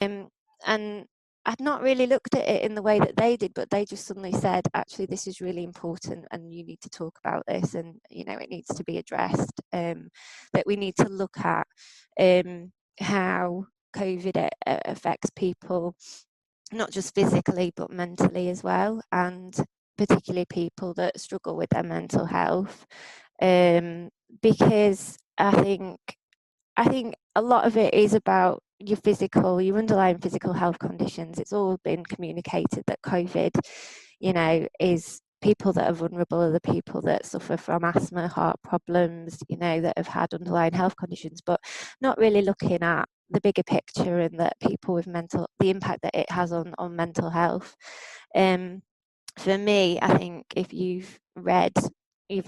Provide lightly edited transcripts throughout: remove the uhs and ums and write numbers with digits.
And I'd not really looked at it in the way that they did, but they just suddenly said, actually, this is really important and you need to talk about this, and, you know, it needs to be addressed, that we need to look at how COVID affects people, not just physically, but mentally as well, and particularly people that struggle with their mental health, because I think a lot of it is about your underlying physical health conditions. It's all been communicated that COVID, you know, is people that are vulnerable are the people that suffer from asthma, heart problems, you know, that have had underlying health conditions, but not really looking at the bigger picture and that people with the impact that it has on mental health. For me, I think if you've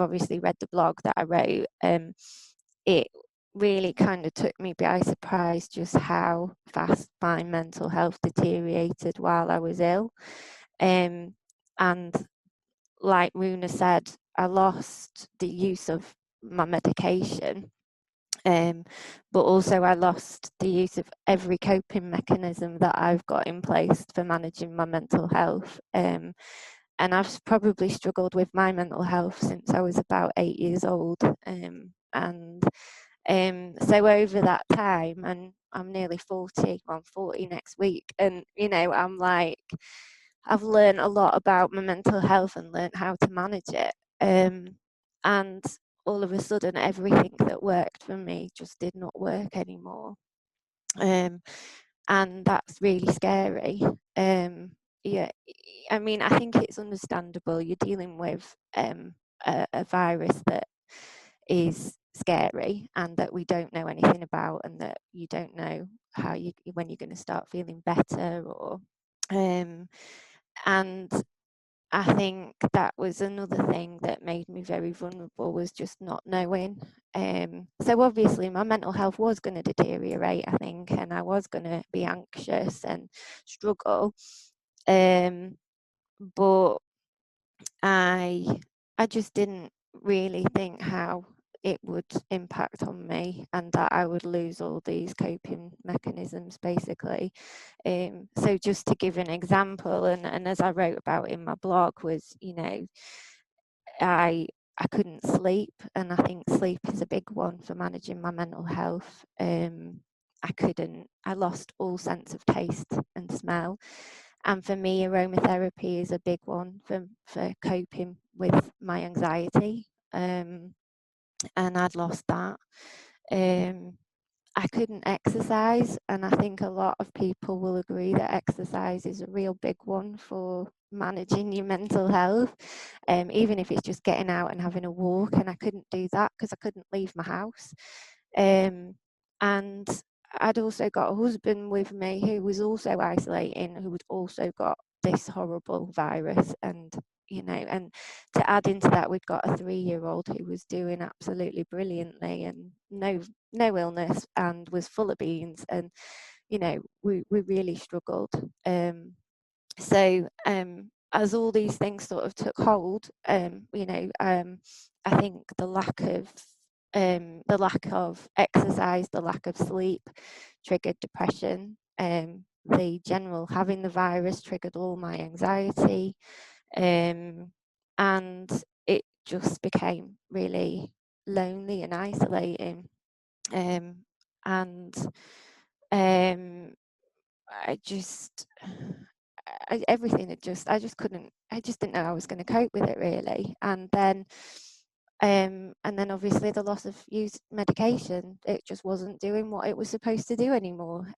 obviously read the blog that I wrote, it really kind of took me by surprise just how fast my mental health deteriorated while I was ill. And like Runa said, I lost the use of my medication, but also I lost the use of every coping mechanism that I've got in place for managing my mental health. And I've probably struggled with my mental health since I was about 8 years old. And so over that time, and I'm nearly 40, well, I'm 40 next week, and, you know, I'm like, I've learned a lot about my mental health and learned how to manage it. And all of a sudden, everything that worked for me just did not work anymore. And that's really scary. Yeah, I mean, I think it's understandable. You're dealing with a virus that is scary and that we don't know anything about, and that you don't know when you're going to start feeling better, or and I think that was another thing that made me very vulnerable, was just not knowing. So obviously my mental health was going to deteriorate, I think, and I was going to be anxious and struggle. But I just didn't really think how it would impact on me, and that I would lose all these coping mechanisms, basically. So just to give an example, and as I wrote about in my blog, was, you know, I couldn't sleep, and I think sleep is a big one for managing my mental health. I lost all sense of taste and smell. And for me, aromatherapy is a big one for coping with my anxiety. And I'd lost that. I couldn't exercise, and I think a lot of people will agree that exercise is a real big one for managing your mental health, even if it's just getting out and having a walk. And I couldn't do that because I couldn't leave my house. And I'd also got a husband with me who was also isolating, who had also got this horrible virus, and, you know, and to add into that, we'd got a 3-year-old who was doing absolutely brilliantly, and no illness, and was full of beans, and, you know, we really struggled. So as all these things sort of took hold, you know, I think the lack of exercise, the lack of sleep triggered depression. The general having the virus triggered all my anxiety, and it just became really lonely and isolating. And I just everything I just couldn't, I just didn't know I was going to cope with it, really. And then obviously the loss of used medication, it just wasn't doing what it was supposed to do anymore.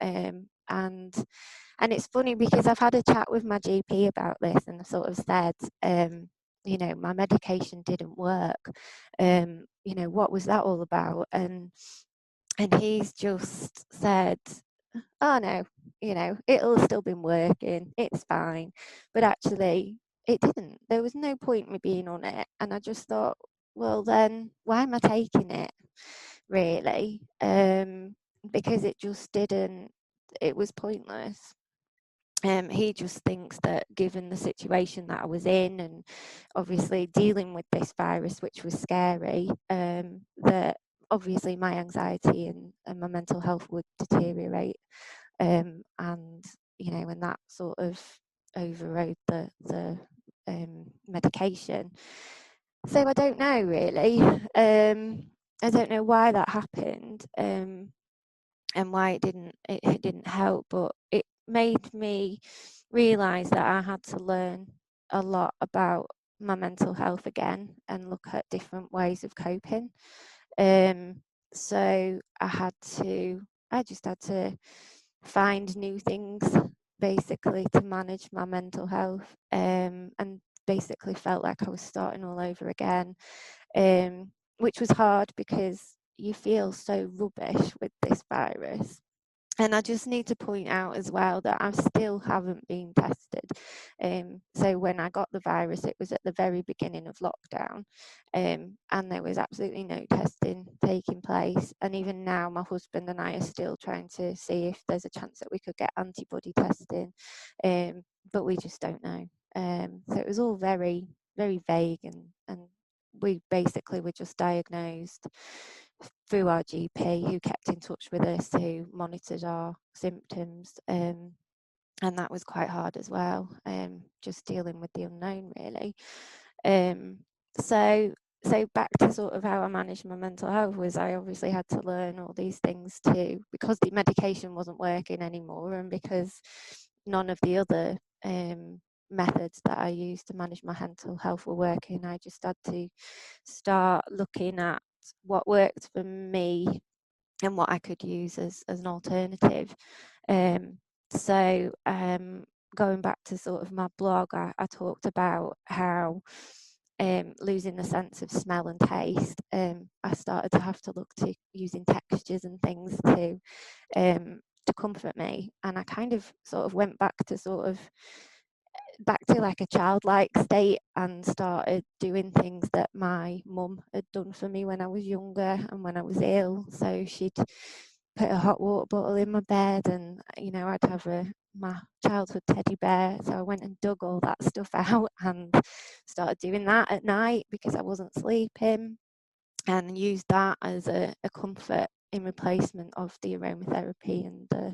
And it's funny because I've had a chat with my GP about this, and I sort of said, you know, my medication didn't work. You know, what was that all about? And he's just said, oh no, you know, it'll still been working, it's fine. But actually it didn't. There was no point me being on it. And I just thought, well then why am I taking it, really? Because it just didn't, it was pointless. He just thinks that, given the situation that I was in, and obviously dealing with this virus, which was scary, that obviously my anxiety and my mental health would deteriorate. and and that sort of overrode the medication. So I don't know really. I don't know why that happened, and why it didn't help, but it made me realize that I had to learn a lot about my mental health again and look at different ways of coping. So I just had to find new things basically to manage my mental health, and basically felt like I was starting all over again, which was hard because you feel so rubbish with this virus. And I just need to point out as well that I still haven't been tested. So when I got the virus, it was at the very beginning of lockdown, and there was absolutely no testing taking place. And even now, my husband and I are still trying to see if there's a chance that we could get antibody testing, but we just don't know. So it was all very, very vague, and we basically were just diagnosed through our GP, who kept in touch with us, who monitored our symptoms, and that was quite hard as well, just dealing with the unknown really. Um, so so back to sort of how I managed my mental health was I obviously had to learn all these things too, because the medication wasn't working anymore, and because none of the other methods that I used to manage my mental health were working. I just had to start looking at what worked for me and what I could use as an alternative. Um, so going back to sort of my blog, I talked about how losing the sense of smell and taste, I started to have to look to using textures and things to comfort me. And I kind of sort of went back to like a childlike state and started doing things that my mum had done for me when I was younger and when I was ill. So she'd put a hot water bottle in my bed, and I'd have my childhood teddy bear. So I went and dug all that stuff out and started doing that at night because I wasn't sleeping, and used that as a comfort in replacement of the aromatherapy and the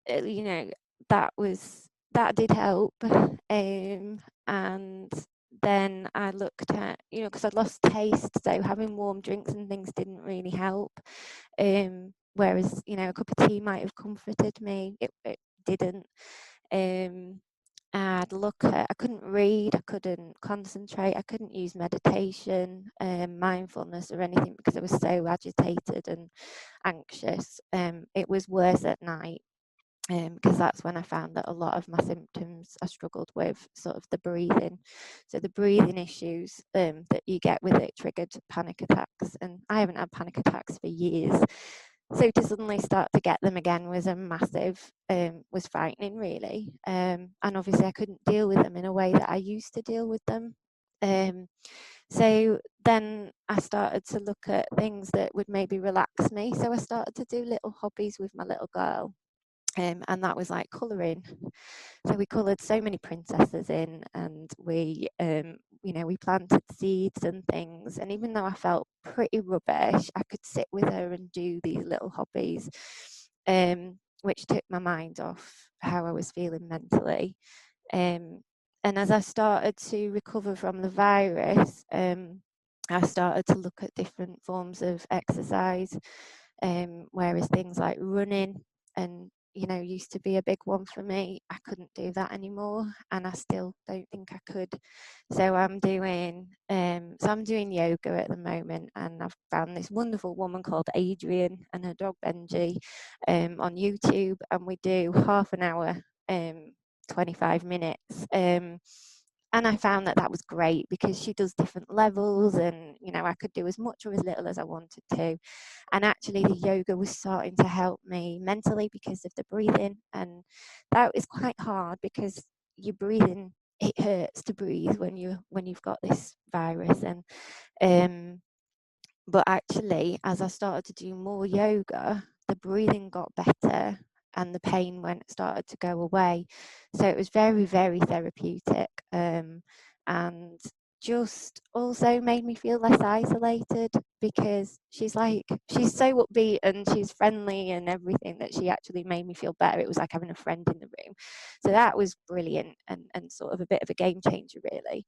you know that did help, and then I looked at, because I'd lost taste, so having warm drinks and things didn't really help, whereas a cup of tea might have comforted me. It didn't. I'd look at, I couldn't read, I couldn't concentrate, I couldn't use meditation, mindfulness or anything because I was so agitated and anxious. It was worse at night, because that's when I found that a lot of my symptoms I struggled with, sort of the breathing. So the breathing issues that you get with it triggered panic attacks, and I haven't had panic attacks for years. So to suddenly start to get them again was a massive, was frightening really. And obviously I couldn't deal with them in a way that I used to deal with them. So then I started to look at things that would maybe relax me. So I started to do little hobbies with my little girl. And that was like colouring. So we coloured so many princesses in, and we planted seeds and things. And even though I felt pretty rubbish, I could sit with her and do these little hobbies, which took my mind off how I was feeling mentally. And as I started to recover from the virus, I started to look at different forms of exercise, whereas things like running and used to be a big one for me. I couldn't do that anymore, and I still don't think I could. So I'm doing yoga at the moment, and I've found this wonderful woman called Adrian and her dog Benji on YouTube, and we do half an hour, 25 minutes. And I found that was great because she does different levels, and I could do as much or as little as I wanted to. And actually the yoga was starting to help me mentally because of the breathing, and that is quite hard because your breathing, it hurts to breathe when you've got this virus. And but actually, as I started to do more yoga, the breathing got better and the pain started to go away. So it was very, very therapeutic. And just also made me feel less isolated, because she's so upbeat and she's friendly and everything, that she actually made me feel better. It was like having a friend in the room. So that was brilliant, and sort of a bit of a game changer, really.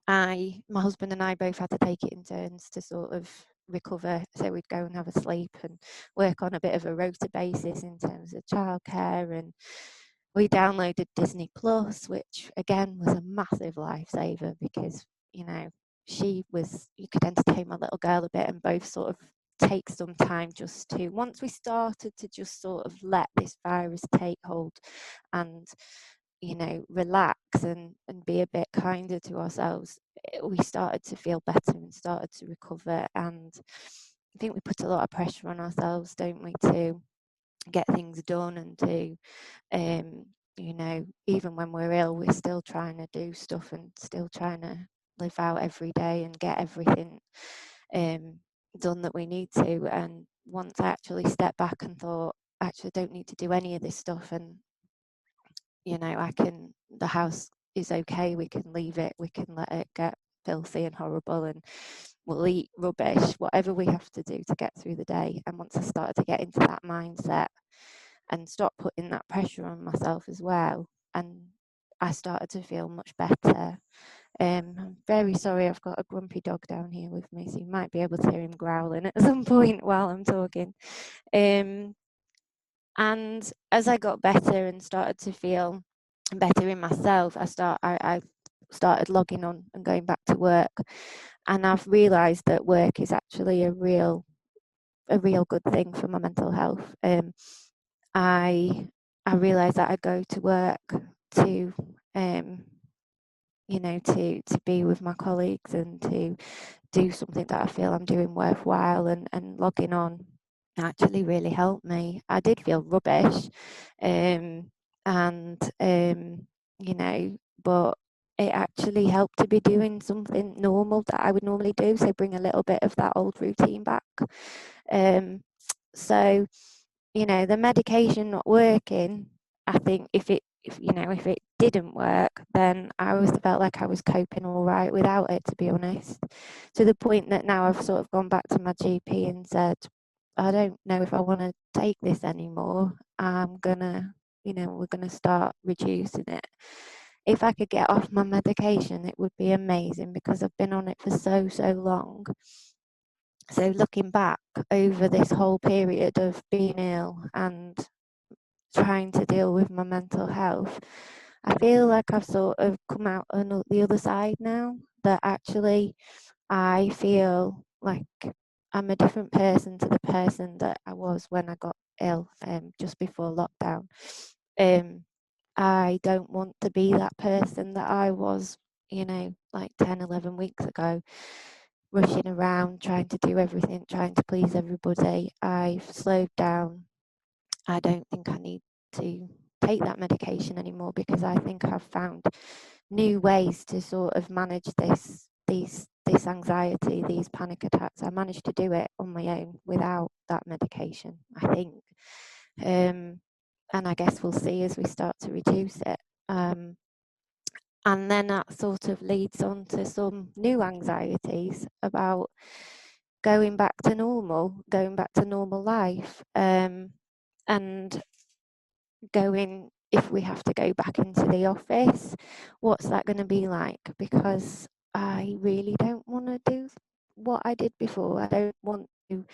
My husband and I both had to take it in turns to sort of recover. So we'd go and have a sleep and work on a bit of a rota basis in terms of childcare. And we downloaded Disney Plus, which again was a massive lifesaver, because, you could entertain my little girl a bit, and both sort of take some time just to, once we started to just sort of let this virus take hold and, relax and be a bit kinder to ourselves, we started to feel better and started to recover. And I think we put a lot of pressure on ourselves, don't we, to get things done, and to even when we're ill, we're still trying to do stuff and still trying to live out every day and get everything done that we need to. And once I actually stepped back and thought, actually, I don't need to do any of this stuff, and the house is okay, we can leave it, we can let it get filthy and horrible, and we'll eat rubbish, whatever we have to do to get through the day. And once I started to get into that mindset and stop putting that pressure on myself as well, and I started to feel much better. I'm very sorry, I've got a grumpy dog down here with me, so you might be able to hear him growling at some point while I'm talking. And as I got better and started to feel better in myself, I started logging on and going back to work. And I've realised that work is actually a real good thing for my mental health. I realised that I go to work to to be with my colleagues and to do something that I feel I'm doing worthwhile, and logging on actually really helped me. I did feel rubbish, but it actually helped to be doing something normal that I would normally do, so bring a little bit of that old routine back. So the medication not working, I think if it didn't work, then I always felt like I was coping all right without it, to be honest, to the point that now I've sort of gone back to my GP and said, I don't know if I want to take this anymore. We're gonna start reducing it. If I could get off my medication, it would be amazing, because I've been on it for so long. So looking back over this whole period of being ill and trying to deal with my mental health, I feel like I've sort of come out on the other side now, that actually I feel like I'm a different person to the person that I was when I got ill, just before lockdown. I don't want to be that person that I was, like 10, 11 weeks ago, rushing around, trying to do everything, trying to please everybody. I've slowed down. I don't think I need to take that medication anymore, because I think I've found new ways to sort of manage this anxiety, these panic attacks. I managed to do it on my own without that medication, I think. And I guess we'll see as we start to reduce it. And then that sort of leads on to some new anxieties about going back to normal life, and going, if we have to go back into the office, what's that going to be like? Because I really don't want to do what I did before. I don't want to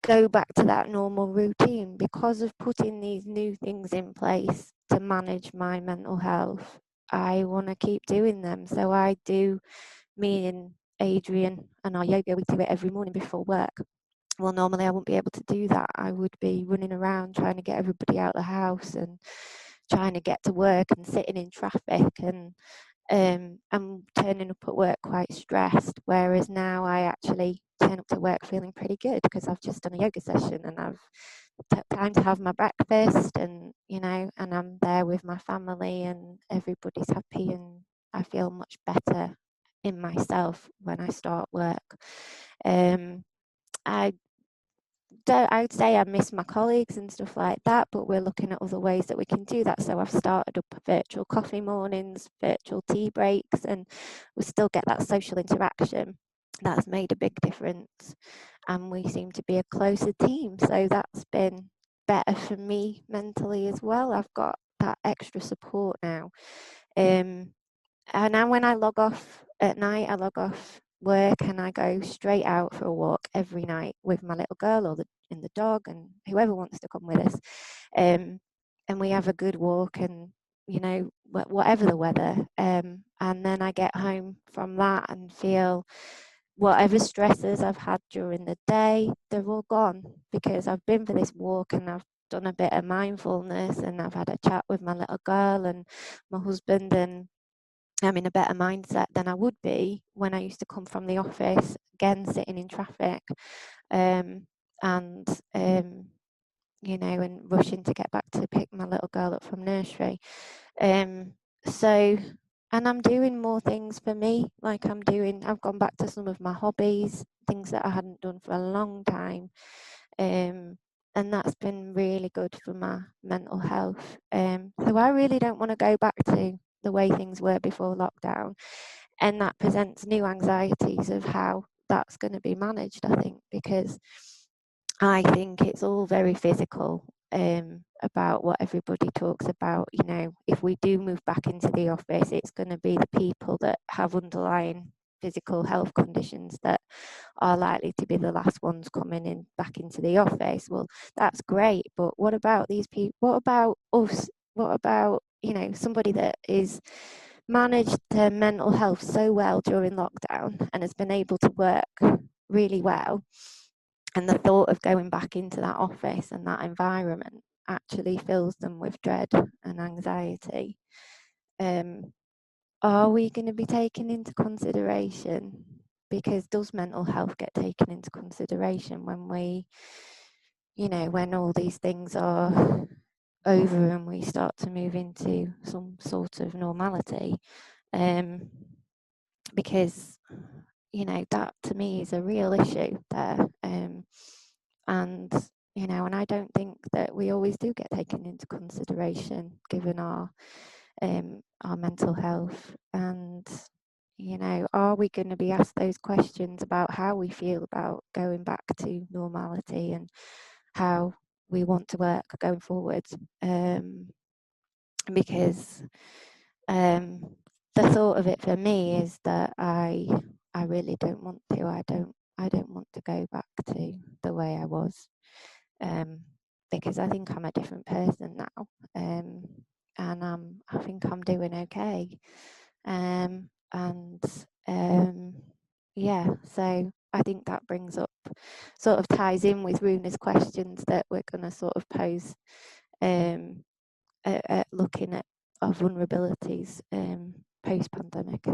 go back to that normal routine, because of putting these new things in place to manage my mental health. I want to keep doing them. So I do, me and Adrian and our yoga, we do it every morning before work. Well, normally I wouldn't be able to do that. I would be running around trying to get everybody out of the house and trying to get to work and sitting in traffic, and I'm turning up at work quite stressed, whereas now I actually turn up to work feeling pretty good, because I've just done a yoga session and I've time to have my breakfast, and and I'm there with my family and everybody's happy, and I feel much better in myself when I start work. I I would say I miss my colleagues and stuff like that, but we're looking at other ways that we can do that. So I've started up virtual coffee mornings, virtual tea breaks, and we still get that social interaction. That's made a big difference, and we seem to be a closer team. So that's been better for me mentally as well. I've got that extra support now. And now when I log off at night, I log off work and I go straight out for a walk every night with my little girl or the dog and whoever wants to come with us. And we have a good walk and, you know, whatever the weather. And then I get home from that and feel whatever stresses I've had during the day, they're all gone because I've been for this walk and I've done a bit of mindfulness and I've had a chat with my little girl and my husband, and I'm in a better mindset than I would be when I used to come from the office, again, sitting in traffic, and you know, and rushing to get back to pick my little girl up from nursery. So, and I'm doing more things for me, like I've gone back to some of my hobbies, things that I hadn't done for a long time. And that's been really good for my mental health. So I really don't want to go back to the way things were before lockdown. And that presents new anxieties of how that's going to be managed, I think, because I think it's all very physical, about what everybody talks about. You know, if we do move back into the office, it's going to be the people that have underlying physical health conditions that are likely to be the last ones coming in back into the office. Well, that's great, but what about these people? What about us? What about, you know, somebody that is managed their mental health so well during lockdown and has been able to work really well, and the thought of going back into that office and that environment actually fills them with dread and anxiety. Are we going to be taken into consideration? Because does mental health get taken into consideration when we, you know, when all these things are over and we start to move into some sort of normality? Because, you know, that to me is a real issue there. And, you know, and I don't think that we always do get taken into consideration given our mental health. And, you know, are we going to be asked those questions about how we feel about going back to normality and how we want to work going forward? Because the thought of it for me is that I really don't want to. I don't want to go back to the way I was, because I think I'm a different person now, and I think I'm doing okay, and yeah. So I think that brings up, sort of ties in with Runa's questions that we're going to sort of pose, at looking at our vulnerabilities post-pandemic.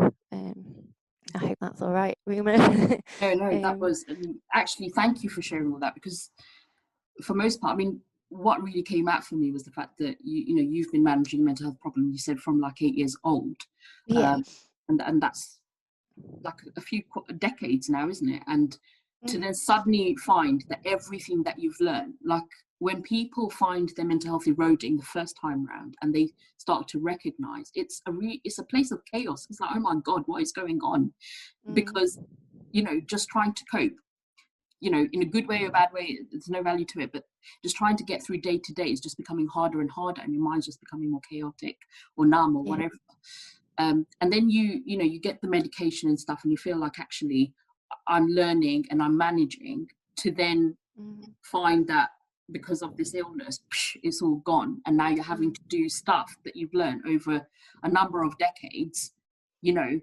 I hope that's all right, Ruma. No, that was actually, thank you for sharing all that, because for most part, I mean, what really came out for me was the fact that you know, you've been managing mental health problem, you said, from like 8 years old, Yeah. and that's like a few decades now, isn't it? And to then suddenly find that everything that you've learned, like when people find their mental health eroding the first time around and they start to recognize, it's a place of chaos. It's like, oh my God, what is going on? Because, you know, just trying to cope, you know, in a good way or a bad way, there's no value to it, but just trying to get through day to day is just becoming harder and harder, and your mind's just becoming more chaotic or numb or Yeah. whatever. And then you know, you get the medication and stuff and you feel like, actually, I'm learning and I'm managing, to then find that because of this illness, it's all gone, and now you're having to do stuff that you've learned over a number of decades, you know,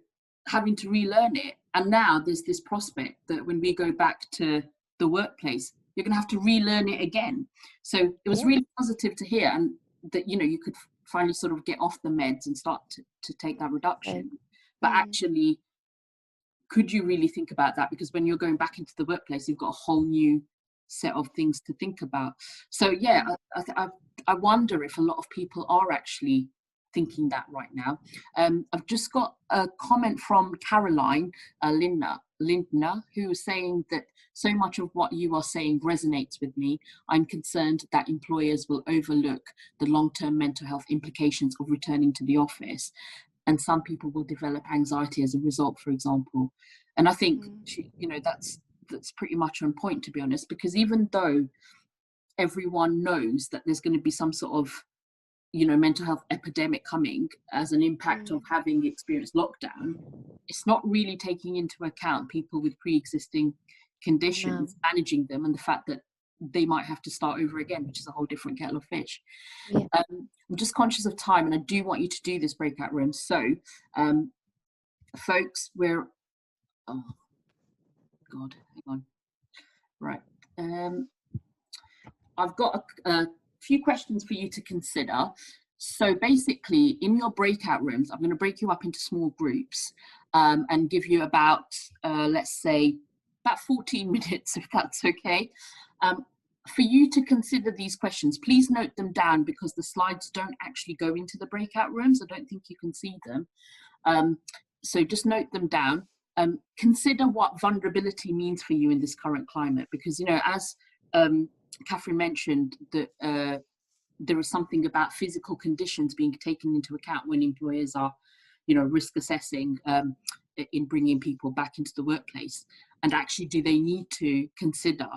having to relearn it. And now there's this prospect that when we go back to the workplace, you're going to have to relearn it again. So it was Yeah. really positive to hear, and that, you know, you could finally sort of get off the meds and start to take that reduction. But actually, could you really think about that? Because when you're going back into the workplace, you've got a whole new set of things to think about. So yeah, I wonder if a lot of people are actually thinking that right now. I've just got a comment from Caroline Lindner, who was saying that so much of what you are saying resonates with me. I'm concerned that employers will overlook the long-term mental health implications of returning to the office, and some people will develop anxiety as a result, for example. And I think, that's pretty much on point, to be honest, because even though everyone knows that there's going to be some sort of mental health epidemic coming as an impact of having experienced lockdown, it's not really taking into account people with pre-existing conditions, managing them, and the fact that they might have to start over again, which is a whole different kettle of fish. I'm just conscious of time, and I do want you to do this breakout room. So, folks, oh God, hang on. Right. I've got a few questions for you to consider. So basically, in your breakout rooms, I'm going to break you up into small groups and give you about, let's say, about 14 minutes, if that's okay. For you to consider these questions, please note them down, because the slides don't actually go into the breakout rooms. I don't think you can see them. So just note them down. Consider what vulnerability means for you in this current climate, because, as Catherine mentioned, that there is something about physical conditions being taken into account when employers are, risk assessing in bringing people back into the workplace. And actually, do they need to consider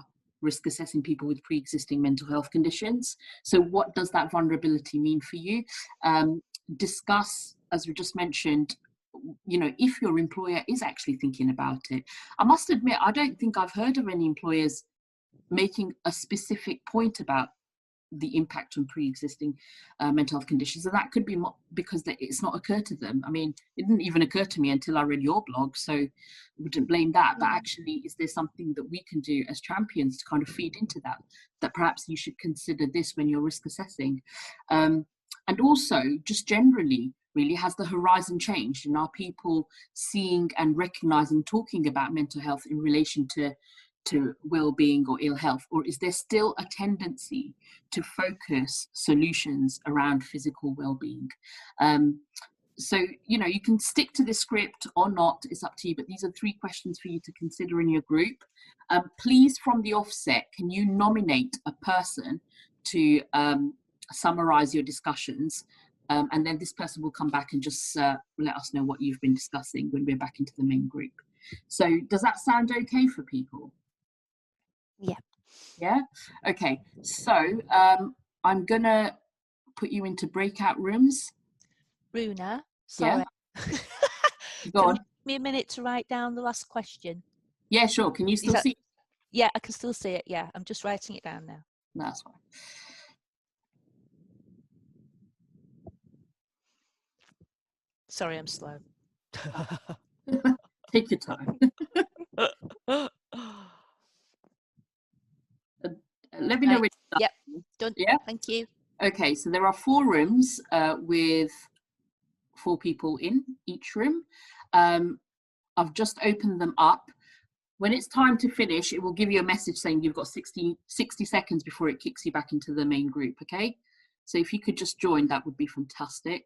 risk assessing people with pre-existing mental health conditions? So what does that vulnerability mean for you? Discuss, as we just mentioned, if your employer is actually thinking about it. I must admit, I don't think I've heard of any employers making a specific point about the impact on pre-existing mental health conditions, and that could be because it's not occurred to them. I mean, it didn't even occur to me until I read your blog, so I wouldn't blame that. But actually, is there something that we can do as champions to kind of feed into that perhaps you should consider this when you're risk assessing? And also, just generally, really, has the horizon changed, and are people seeing and recognizing, talking about mental health in relation to well-being or ill health, or is there still a tendency to focus solutions around physical well-being? So, you can stick to the script or not, it's up to you, but these are 3 questions for you to consider in your group. Please, from the offset, can you nominate a person to summarize your discussions? And then this person will come back and just let us know what you've been discussing when we're back into the main group. So does that sound okay for people? Yeah. Okay. So I'm gonna put you into breakout rooms. Runa, sorry. Yeah. Go on. Give me a minute to write down the last question. Yeah, sure. Can you still see it? Yeah, I can still see it. Yeah, I'm just writing it down now. That's fine. Sorry, I'm slow. Take your time. Let me know when you're done. Yep, done. Yeah. Thank you. Okay, so there are 4 rooms with 4 people in each room. I've just opened them up. When it's time to finish, it will give you a message saying you've got 60 seconds before it kicks you back into the main group, okay? So if you could just join, that would be fantastic.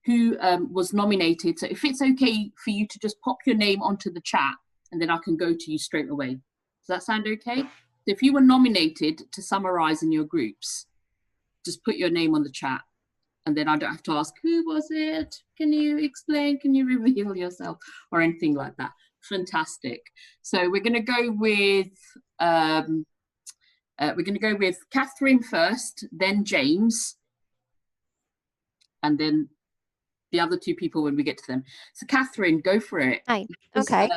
Who was nominated. So if it's okay for you to just pop your name onto the chat, and then I can go to you straight away. Does that sound okay? So if you were nominated to summarize in your groups, just put your name on the chat, and then I don't have to ask, who was it? Can you explain? Can you reveal yourself? Or anything like that. Fantastic. So we're going to go with Catherine first, then James, and then the other 2 people when we get to them. So Catherine, go for it. Hi. Okay.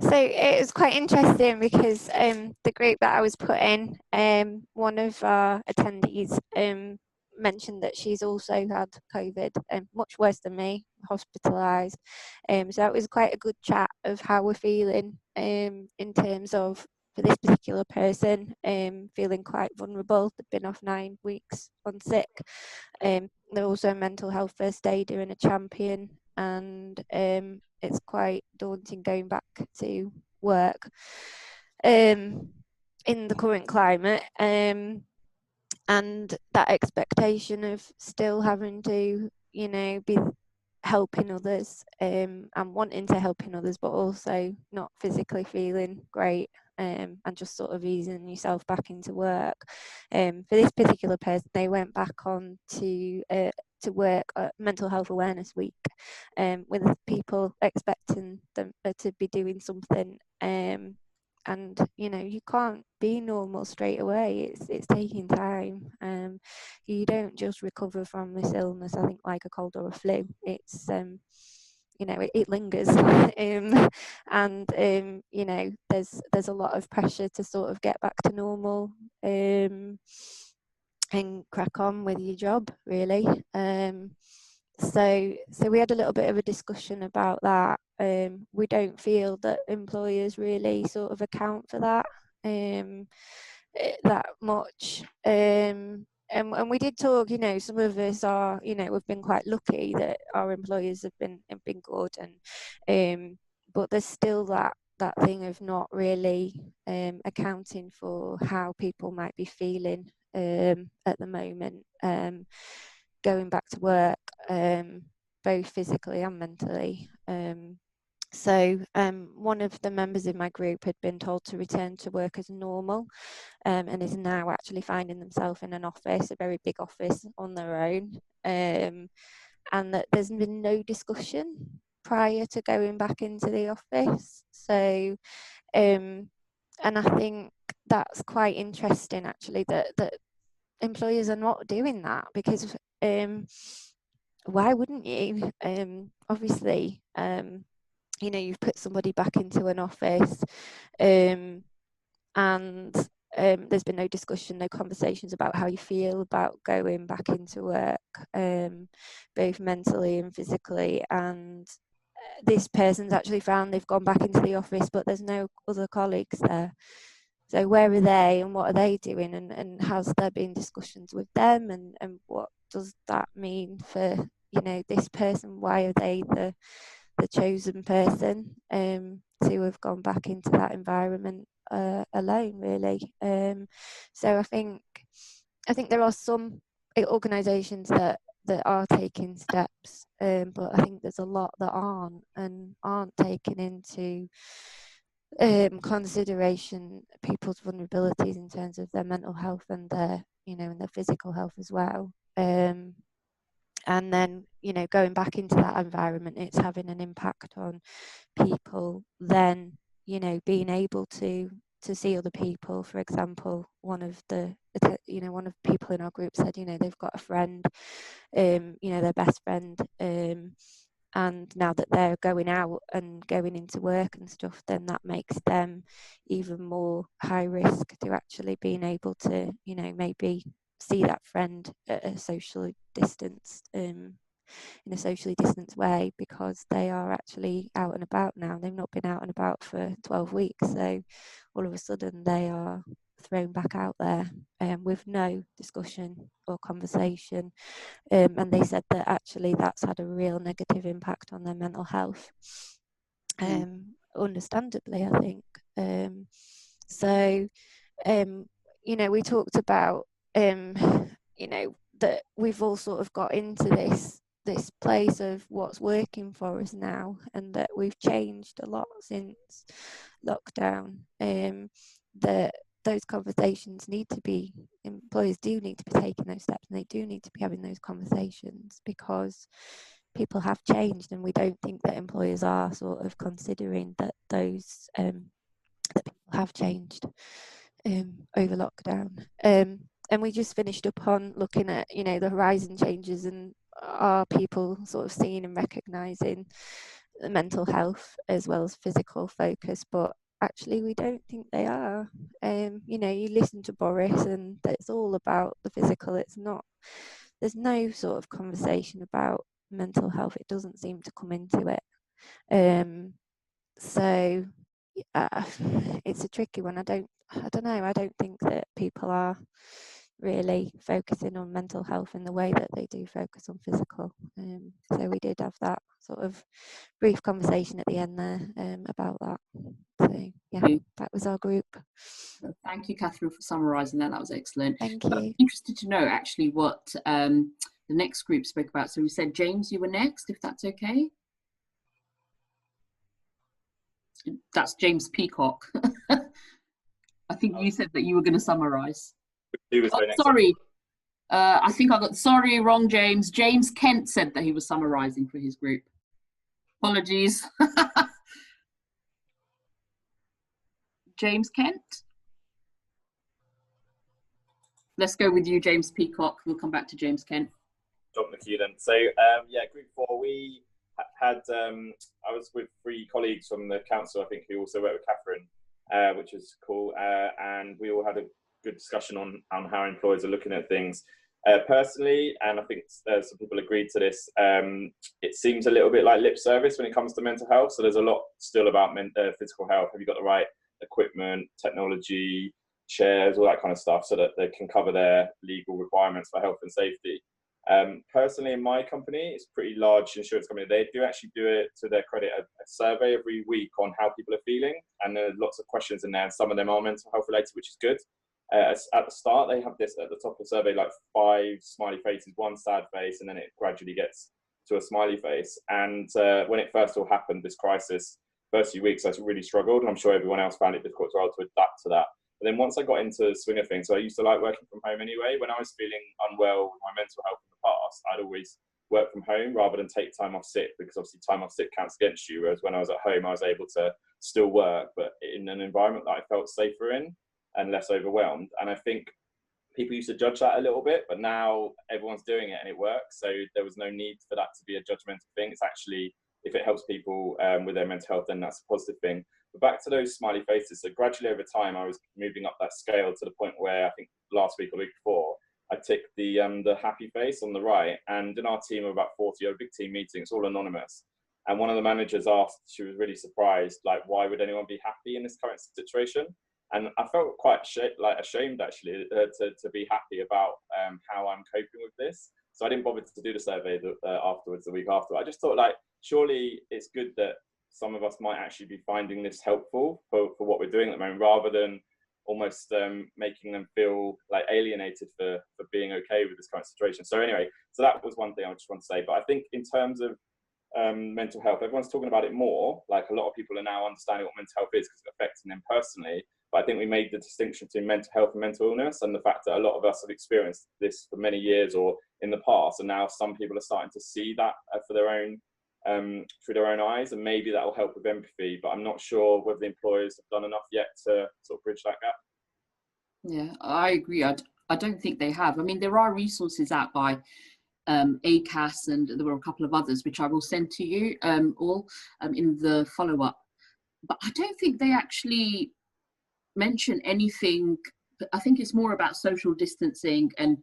So it was quite interesting because the group that I was put in, one of our attendees mentioned that she's also had COVID, much worse than me, hospitalised. So that was quite a good chat of how we're feeling in terms of, for this particular person, feeling quite vulnerable. They've been off 9 weeks on sick. They're also a mental health first aider and a champion, and it's quite daunting going back to work in the current climate, and that expectation of still having to, you know, be helping others, and wanting to helping others, but also not physically feeling great, and just sort of easing yourself back into work. For this particular person, they went back on to work at Mental Health Awareness Week, with people expecting them to be doing something, and you know, you can't be normal straight away. It's taking time. You don't just recover from this illness, I think, like a cold or a flu. It's you know, it lingers. And you know, there's a lot of pressure to sort of get back to normal, and crack on with your job, really. So we had a little bit of a discussion about that. We don't feel that employers really sort of account for that, that much. And we did talk, you know, some of us are, you know, we've been quite lucky that our employers have been good, and but there's still that thing of not really accounting for how people might be feeling at the moment, going back to work, both physically and mentally. So one of the members in my group had been told to return to work as normal, and is now actually finding themselves in an office, a very big office on their own, and that there's been no discussion prior to going back into the office. So, and I think that's quite interesting, actually, that employers are not doing that, because why wouldn't you? Obviously, you know, you've put somebody back into an office, and there's been no discussion, no conversations about how you feel about going back into work, both mentally and physically. And this person's actually found they've gone back into the office, but there's no other colleagues there. So where are they, and what are they doing, and has there been discussions with them, and what does that mean for, you know, this person? Why are they the chosen person to have gone back into that environment alone, really? So I think there are some organisations that are taking steps, but I think there's a lot that aren't taking into consideration people's vulnerabilities in terms of their mental health and their, you know, and their physical health as well. And then, you know, going back into that environment, it's having an impact on people then, you know, being able to see other people. For example, one of people in our group said, you know, they've got a friend, you know, their best friend, and now that they're going out and going into work and stuff, then that makes them even more high risk to actually being able to, you know, maybe see that friend at a socially distanced, in a socially distanced way, because they are actually out and about now. They've not been out and about for 12 weeks, so all of a sudden they are thrown back out there, with no discussion or conversation, and they said that actually that's had a real negative impact on their mental health, understandably, I think. So you know, we talked about, you know, that we've all sort of got into this place of what's working for us now, and that we've changed a lot since lockdown. That those conversations need to be, employers do need to be taking those steps, and they do need to be having those conversations, because people have changed, and we don't think that employers are sort of considering that those that people have changed over lockdown. And we just finished up on looking at, you know, the horizon changes, and are people sort of seeing and recognising the mental health as well as physical focus? But actually we don't think they are. You know, you listen to Boris and it's all about the physical. It's not there's no sort of conversation about mental health. It doesn't seem to come into it. So it's a tricky one. I don't know. I don't think that people are really focusing on mental health in the way that they do focus on physical. So we did have that sort of brief conversation at the end there about that. So yeah, that was our group. Thank you, Catherine, for summarising that. That was excellent. Thank you. I'm interested to know actually what the next group spoke about. So we said, James, you were next, if that's okay. That's James Peacock. I think you said that you were going to summarise. Sorry. I think I got, sorry, wrong James. James Kent said that he was summarising for his group. Apologies. James Kent? Let's go with you, James Peacock. We'll come back to James Kent. Jump the queue then. So yeah, group 4, we had, I was with 3 colleagues from the council, I think, who also worked with Catherine, which was cool. And we all had a good discussion on how employers are looking at things. Personally, and I think some people agreed to this, it seems a little bit like lip service when it comes to mental health. So there's a lot still about physical health. Have you got the right equipment, technology, chairs, all that kind of stuff, so that they can cover their legal requirements for health and safety. Personally, in my company, it's a pretty large insurance company. They do actually do it, to their credit, a survey every week on how people are feeling, and there's lots of questions in there, and some of them are mental health related, which is good. At the start, they have this at the top of the survey, like 5 smiley faces, 1 sad face, and then it gradually gets to a smiley face. And when it first all happened, this crisis, first few weeks, I really struggled, and I'm sure everyone else found it difficult as well to adapt to that. But then once I got into the swing of things, so I used to like working from home anyway. When I was feeling unwell with my mental health in the past, I'd always work from home rather than take time off sick, because obviously time off sick counts against you. Whereas when I was at home, I was able to still work, but in an environment that I felt safer in and less overwhelmed. And I think people used to judge that a little bit, but now everyone's doing it and it works. So there was no need for that to be a judgmental thing. It's actually, if it helps people with their mental health, then that's a positive thing. But back to those smiley faces. So gradually over time, I was moving up that scale to the point where I think last week or the week before, I ticked the happy face on the right. And in our team of about 40, a big team meeting, it's all anonymous. And one of the managers asked, she was really surprised, like, why would anyone be happy in this current situation? And I felt quite ashamed actually to be happy about how I'm coping with this. So I didn't bother to do the survey afterwards, the week after. I just thought, like, surely it's good that some of us might actually be finding this helpful for what we're doing at the moment, rather than almost making them feel like alienated for being okay with this current situation. So anyway, so that was one thing I just want to say. But I think in terms of mental health, everyone's talking about it more. Like, a lot of people are now understanding what mental health is because it's affecting them personally. But I think we made the distinction between mental health and mental illness, and the fact that a lot of us have experienced this for many years or in the past, and now some people are starting to see that for their own through their own eyes, and maybe that will help with empathy. But I'm not sure whether the employers have done enough yet to sort of bridge that gap. Yeah, I agree. I don't think they have. I mean, there are resources out by ACAS, and there were a couple of others which I will send to you all in the follow-up. But I don't think they actually mention anything. I think it's more about social distancing and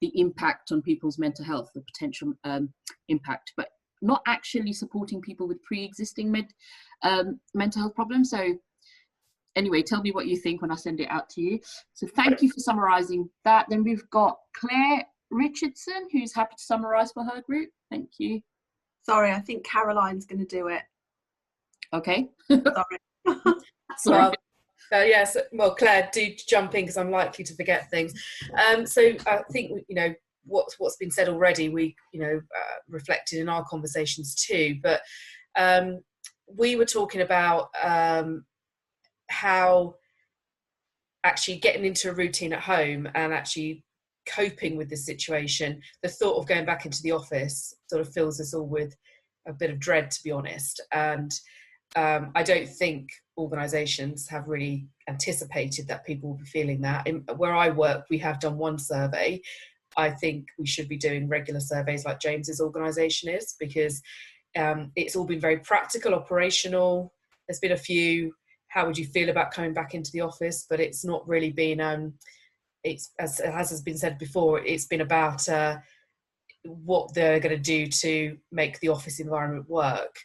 the impact on people's mental health, the potential impact, but not actually supporting people with pre-existing mental health problems. So anyway, tell me what you think when I send it out to you. So thank you for summarising that. Then we've got Claire Richardson, who's happy to summarise for her group. Thank you. Sorry, I think Caroline's going to do it. Okay. Sorry. Sorry. Yes, well, Claire, do jump in because I'm likely to forget things. So I think, you know, what's been said already, we, you know, reflected in our conversations too. But we were talking about how actually getting into a routine at home and actually coping with this situation, the thought of going back into the office sort of fills us all with a bit of dread, to be honest. And I don't think organisations have really anticipated that people will be feeling that. Where I work, we have done one survey. I think we should be doing regular surveys like James's organisation is, because it's all been very practical, operational. There's been a few, how would you feel about coming back into the office? But it's not really been, it's as has been said before, it's been about what they're going to do to make the office environment work.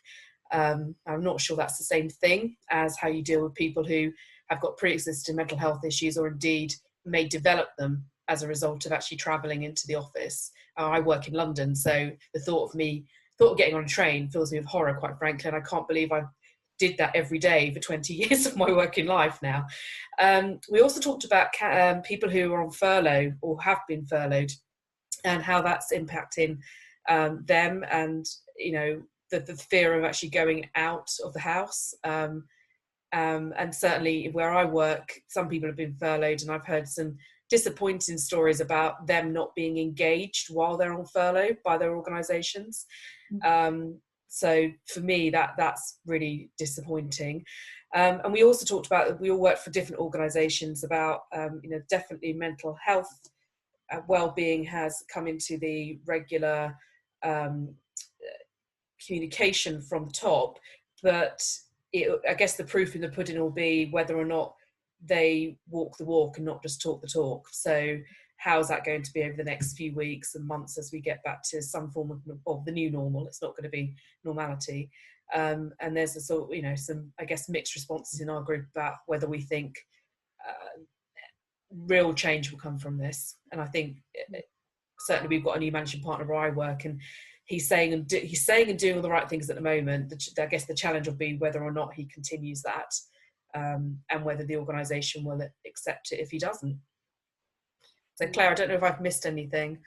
I'm not sure that's the same thing as how you deal with people who have got pre-existing mental health issues, or indeed may develop them as a result of actually travelling into the office. I work in London, so the thought of getting on a train fills me with horror, quite frankly, and I can't believe I did that every day for 20 years of my working life now. We also talked about people who are on furlough or have been furloughed, and how that's impacting them, and the fear of actually going out of the house. And certainly where I work, some people have been furloughed, and I've heard some disappointing stories about them not being engaged while they're on furlough by their organisations. So for me, that's really disappointing. And we also talked about that we all work for different organisations, about definitely mental health well-being has come into the regular communication from the top, but I guess the proof in the pudding will be whether or not they walk the walk and not just talk the talk. So how's that going to be over the next few weeks and months as we get back to some form of the new normal? It's not going to be normality. And there's a sort of, some, I guess, mixed responses in our group about whether we think real change will come from this. And I think certainly we've got a new managing partner where I work, and he's saying and doing all the right things at the moment. I guess the challenge will be whether or not he continues that, and whether the organisation will accept it if he doesn't. So Claire, I don't know if I've missed anything.